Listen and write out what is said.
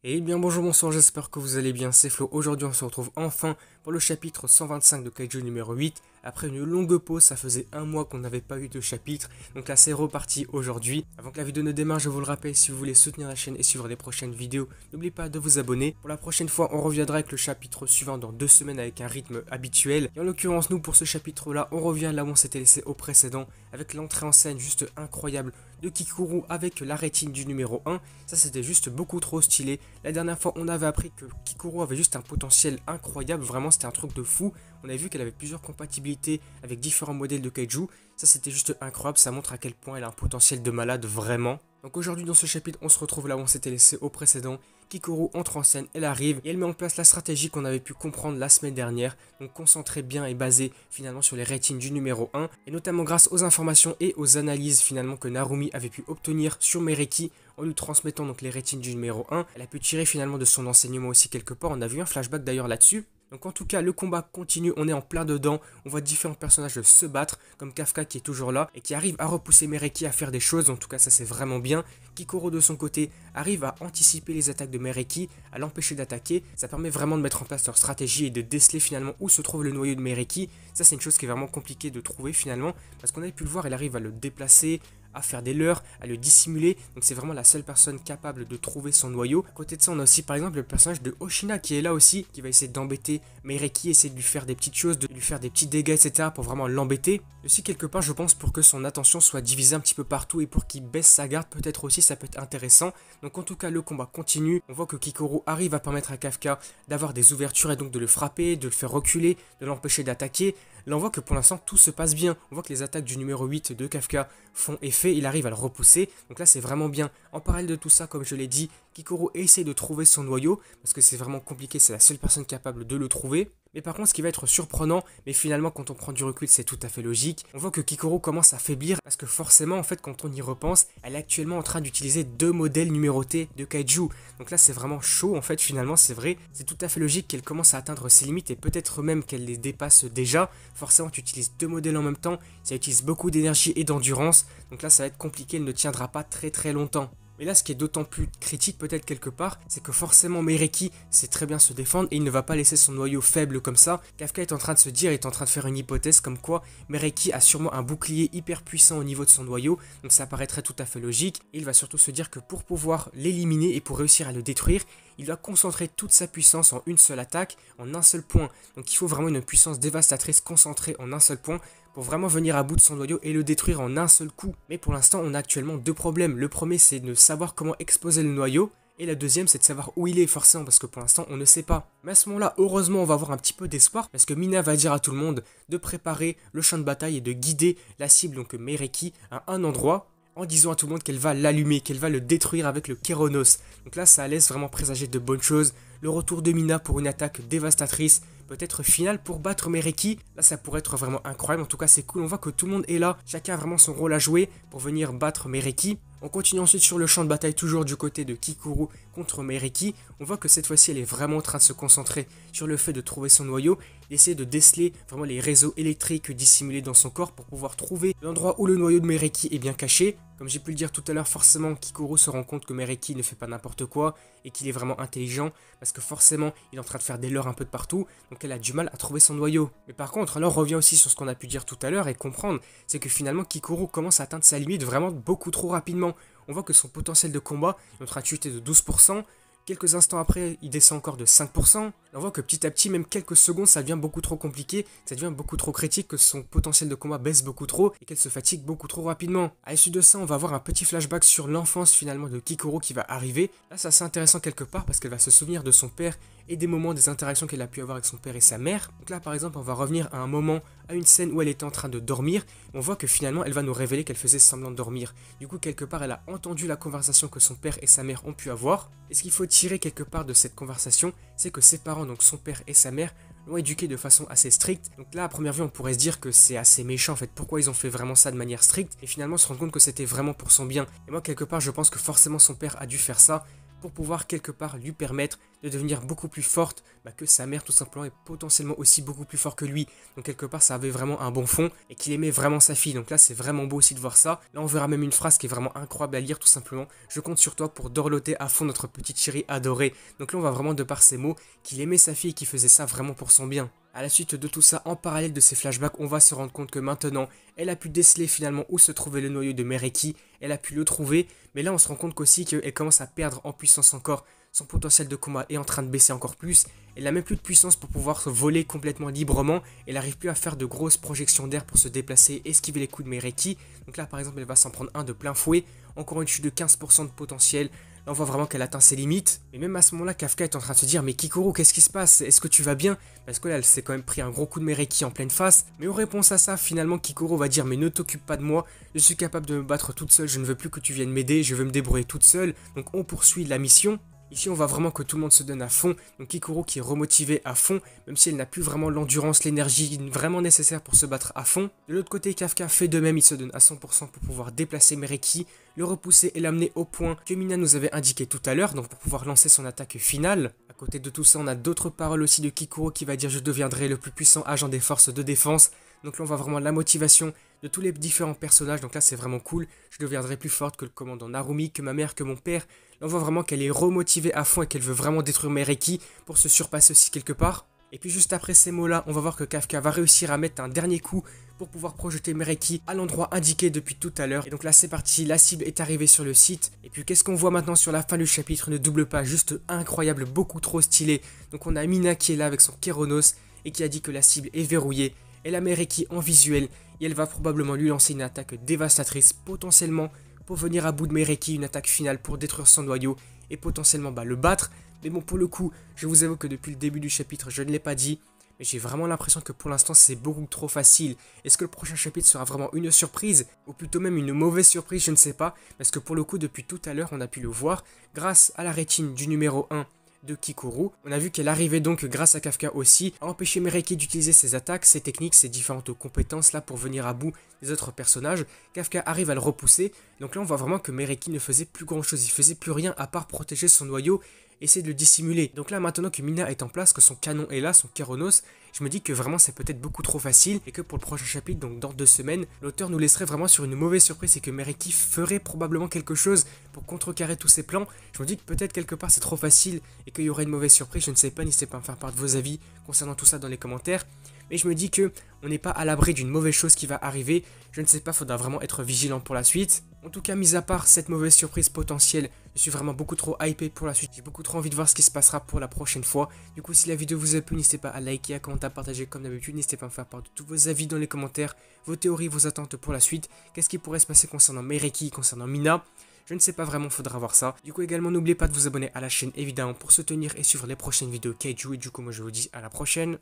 Eh bien bonjour, bonsoir, j'espère que vous allez bien, c'est Flo. Aujourd'hui on se retrouve enfin pour le chapitre 125 de Kaiju numéro 8. Après une longue pause, ça faisait un mois qu'on n'avait pas eu de chapitre, donc là c'est reparti aujourd'hui. Avant que la vidéo ne démarre, je vous le rappelle, si vous voulez soutenir la chaîne et suivre les prochaines vidéos, n'oubliez pas de vous abonner. Pour la prochaine fois, on reviendra avec le chapitre suivant dans 2 semaines avec un rythme habituel. Et en l'occurrence, nous pour ce chapitre là, on revient là où on s'était laissé au précédent, avec l'entrée en scène juste incroyable de Kikuru avec la rétine du numéro 1. Ça c'était juste beaucoup trop stylé. La dernière fois on avait appris que Kikuru avait juste un potentiel incroyable, vraiment c'était un truc de fou. On a vu qu'elle avait plusieurs compatibilités avec différents modèles de kaiju. Ça c'était juste incroyable, ça montre à quel point elle a un potentiel de malade vraiment. Donc aujourd'hui dans ce chapitre on se retrouve là où on s'était laissé au précédent. Kikuru entre en scène, elle arrive et elle met en place la stratégie qu'on avait pu comprendre la semaine dernière, donc concentrée bien et basée finalement sur les rétines du numéro 1, et notamment grâce aux informations et aux analyses finalement que Narumi avait pu obtenir sur Mereki en lui transmettant donc les rétines du numéro 1. Elle a pu tirer finalement de son enseignement aussi quelque part, on a vu un flashback d'ailleurs là-dessus. Donc en tout cas le combat continue, on est en plein dedans, on voit différents personnages se battre, comme Kafka qui est toujours là et qui arrive à repousser Mereki à faire des choses, en tout cas ça c'est vraiment bien. Kikuru de son côté arrive à anticiper les attaques de Mereki, à l'empêcher d'attaquer, ça permet vraiment de mettre en place leur stratégie et de déceler finalement où se trouve le noyau de Mereki. Ça c'est une chose qui est vraiment compliquée de trouver finalement, parce qu'on avait pu le voir, elle arrive à le déplacer, à faire des leurres, à le dissimuler, donc c'est vraiment la seule personne capable de trouver son noyau. À côté de ça on a aussi par exemple le personnage de Oshina qui est là aussi, qui va essayer d'embêter Mereki, essayer de lui faire des petites choses, de lui faire des petits dégâts etc. pour vraiment l'embêter. Aussi quelque part je pense pour que son attention soit divisée un petit peu partout et pour qu'il baisse sa garde peut-être aussi, ça peut être intéressant. Donc en tout cas le combat continue, on voit que Kikuru arrive à permettre à Kafka d'avoir des ouvertures et donc de le frapper, de le faire reculer, de l'empêcher d'attaquer. Là on voit que pour l'instant tout se passe bien, on voit que les attaques du numéro 8 de Kafka font effet, il arrive à le repousser, donc là c'est vraiment bien. En parallèle de tout ça, comme je l'ai dit, Kikuru essaie de trouver son noyau, parce que c'est vraiment compliqué, c'est la seule personne capable de le trouver. Mais par contre ce qui va être surprenant, mais finalement quand on prend du recul c'est tout à fait logique, on voit que Kikuru commence à faiblir, parce que forcément en fait quand on y repense, elle est actuellement en train d'utiliser 2 modèles numérotés de kaiju. Donc là c'est vraiment chaud en fait finalement, c'est vrai, c'est tout à fait logique qu'elle commence à atteindre ses limites et peut-être même qu'elle les dépasse déjà. Forcément tu utilises 2 modèles en même temps, ça utilise beaucoup d'énergie et d'endurance, donc là ça va être compliqué, elle ne tiendra pas très longtemps. Mais là, ce qui est d'autant plus critique peut-être quelque part, c'est que forcément Mereki sait très bien se défendre et il ne va pas laisser son noyau faible comme ça. Kafka est en train de se dire, est en train de faire une hypothèse comme quoi Mereki a sûrement un bouclier hyper puissant au niveau de son noyau, donc ça paraîtrait tout à fait logique. Et il va surtout se dire que pour pouvoir l'éliminer et pour réussir à le détruire, il doit concentrer toute sa puissance en une seule attaque, en un seul point. Donc il faut vraiment une puissance dévastatrice concentrée en un seul point pour vraiment venir à bout de son noyau et le détruire en un seul coup. Mais pour l'instant, on a actuellement 2 problèmes. Le premier, c'est de savoir comment exploser le noyau. Et la deuxième, c'est de savoir où il est forcément, parce que pour l'instant, on ne sait pas. Mais à ce moment-là, heureusement, on va avoir un petit peu d'espoir, parce que Mina va dire à tout le monde de préparer le champ de bataille et de guider la cible, donc Mereki, à un endroit, en disant à tout le monde qu'elle va l'allumer, qu'elle va le détruire avec le Kéronos. Donc là, ça laisse vraiment présager de bonnes choses. Le retour de Mina pour une attaque dévastatrice, peut-être finale pour battre Mereki. Là, ça pourrait être vraiment incroyable. En tout cas, c'est cool. On voit que tout le monde est là. Chacun a vraiment son rôle à jouer pour venir battre Mereki. On continue ensuite sur le champ de bataille, toujours du côté de Kikuru contre Mereki. On voit que cette fois-ci, elle est vraiment en train de se concentrer sur le fait de trouver son noyau, d'essayer de déceler vraiment les réseaux électriques dissimulés dans son corps pour pouvoir trouver l'endroit où le noyau de Mereki est bien caché. Comme j'ai pu le dire tout à l'heure, forcément, Kikuru se rend compte que Mereki ne fait pas n'importe quoi et qu'il est vraiment intelligent, parce que forcément, il est en train de faire des leurres un peu de partout, donc elle a du mal à trouver son noyau. Mais par contre, là on revient aussi sur ce qu'on a pu dire tout à l'heure et comprendre, c'est que finalement Kikuru commence à atteindre sa limite vraiment beaucoup trop rapidement. On voit que son potentiel de combat est en train de chuter de 12%, quelques instants après il descend encore de 5%, on voit que petit à petit, même quelques secondes, ça devient beaucoup trop compliqué, ça devient beaucoup trop critique, que son potentiel de combat baisse beaucoup trop et qu'elle se fatigue beaucoup trop rapidement. À l'issue de ça, on va avoir un petit flashback sur l'enfance finalement de Kikuru qui va arriver. Là c'est assez intéressant quelque part parce qu'elle va se souvenir de son père et des moments, des interactions qu'elle a pu avoir avec son père et sa mère. Donc là par exemple on va revenir à un moment, à une scène où elle était en train de dormir. On voit que finalement elle va nous révéler qu'elle faisait semblant de dormir. Du coup quelque part elle a entendu la conversation que son père et sa mère ont pu avoir. Et ce qu'il faut tirer quelque part de cette conversation, c'est que ses parents, donc son père et sa mère, l'ont éduqué de façon assez stricte. Donc là à première vue on pourrait se dire que c'est assez méchant en fait, pourquoi ils ont fait vraiment ça de manière stricte, et finalement se rendre compte que c'était vraiment pour son bien. Et moi quelque part je pense que forcément son père a dû faire ça pour pouvoir quelque part lui permettre de devenir beaucoup plus forte que sa mère tout simplement et potentiellement aussi beaucoup plus fort que lui. Donc quelque part ça avait vraiment un bon fond et qu'il aimait vraiment sa fille. Donc là c'est vraiment beau aussi de voir ça. Là on verra même une phrase qui est vraiment incroyable à lire tout simplement. Je compte sur toi pour dorloter à fond notre petite chérie adorée. Donc là on voit vraiment de par ces mots qu'il aimait sa fille et qu'il faisait ça vraiment pour son bien. À la suite de tout ça, en parallèle de ces flashbacks, on va se rendre compte que maintenant, elle a pu déceler finalement où se trouvait le noyau de Mereki, elle a pu le trouver, mais là on se rend compte qu'aussi qu'elle commence à perdre en puissance encore, son potentiel de combat est en train de baisser encore plus, elle n'a même plus de puissance pour pouvoir se voler complètement librement, elle n'arrive plus à faire de grosses projections d'air pour se déplacer, esquiver les coups de Mereki, donc là par exemple elle va s'en prendre un de plein fouet, encore une chute de 15% de potentiel. Là, on voit vraiment qu'elle atteint ses limites. Et même à ce moment-là, Kafka est en train de se dire « Mais Kikoro, qu'est-ce qui se passe? Est-ce que tu vas bien ?» Parce que là, elle s'est quand même pris un gros coup de Mereki en pleine face. Mais en réponse à ça, finalement, Kikoro va dire « Mais ne t'occupe pas de moi, je suis capable de me battre toute seule, je ne veux plus que tu viennes m'aider, je veux me débrouiller toute seule. » Donc on poursuit la mission. Ici, on voit vraiment que tout le monde se donne à fond. Donc Kikoro qui est remotivée à fond, même si elle n'a plus vraiment l'endurance, l'énergie vraiment nécessaire pour se battre à fond. De l'autre côté, Kafka fait de même, il se donne à 100% pour pouvoir déplacer Mereki, le repousser et l'amener au point que Mina nous avait indiqué tout à l'heure, donc pour pouvoir lancer son attaque finale. À côté de tout ça, on a d'autres paroles aussi de Kikoro qui va dire « Je deviendrai le plus puissant agent des forces de défense ». Donc là, on voit vraiment la motivation de tous les différents personnages. Donc là, c'est vraiment cool. Je deviendrai plus forte que le commandant Narumi, que ma mère, que mon père. Là, on voit vraiment qu'elle est remotivée à fond et qu'elle veut vraiment détruire Mereki pour se surpasser aussi quelque part. Et puis juste après ces mots-là, on va voir que Kafka va réussir à mettre un dernier coup pour pouvoir projeter Mereki à l'endroit indiqué depuis tout à l'heure. Et donc là, c'est parti, la cible est arrivée sur le site. Et puis qu'est-ce qu'on voit maintenant sur la fin du chapitre? Une double page juste incroyable, beaucoup trop stylée. Donc on a Mina qui est là avec son Kéronos et qui a dit que la cible est verrouillée. Elle a Mereki en visuel et elle va probablement lui lancer une attaque dévastatrice potentiellement pour venir à bout de Mereki, une attaque finale pour détruire son noyau et potentiellement le battre. Mais bon, pour le coup, je vous avoue que depuis le début du chapitre, je ne l'ai pas dit, mais j'ai vraiment l'impression que pour l'instant c'est beaucoup trop facile. Est-ce que le prochain chapitre sera vraiment une surprise, ou plutôt même une mauvaise surprise, je ne sais pas, parce que pour le coup depuis tout à l'heure on a pu le voir, grâce à la rétine du numéro 1 de Kikoro. On a vu qu'elle arrivait donc grâce à Kafka aussi à empêcher Mereki d'utiliser ses attaques, ses techniques, ses différentes compétences là pour venir à bout des autres personnages. Kafka arrive à le repousser, donc là on voit vraiment que Mereki ne faisait plus grand chose, il faisait plus rien à part protéger son noyau, essayer de le dissimuler. Donc là maintenant que Mina est en place, que son canon est là, son Kéronos, je me dis que vraiment c'est peut-être beaucoup trop facile et que pour le prochain chapitre, donc dans 2 semaines, l'auteur nous laisserait vraiment sur une mauvaise surprise et que Mereki ferait probablement quelque chose pour contrecarrer tous ses plans. Je me dis que peut-être quelque part c'est trop facile et qu'il y aurait une mauvaise surprise, je ne sais pas, n'hésitez pas à me faire part de vos avis concernant tout ça dans les commentaires. Mais je me dis que on n'est pas à l'abri d'une mauvaise chose qui va arriver, je ne sais pas, faudra vraiment être vigilant pour la suite. En tout cas, mis à part cette mauvaise surprise potentielle, je suis vraiment beaucoup trop hypé pour la suite, j'ai beaucoup trop envie de voir ce qui se passera pour la prochaine fois. Du coup, si la vidéo vous a plu, n'hésitez pas à liker, à commenter, à partager comme d'habitude, n'hésitez pas à me faire part de tous vos avis dans les commentaires, vos théories, vos attentes pour la suite, qu'est-ce qui pourrait se passer concernant Mereki, concernant Mina. Je ne sais pas vraiment, faudra voir ça. Du coup également n'oubliez pas de vous abonner à la chaîne évidemment pour soutenir et suivre les prochaines vidéos Kaiju et du coup moi je vous dis à la prochaine.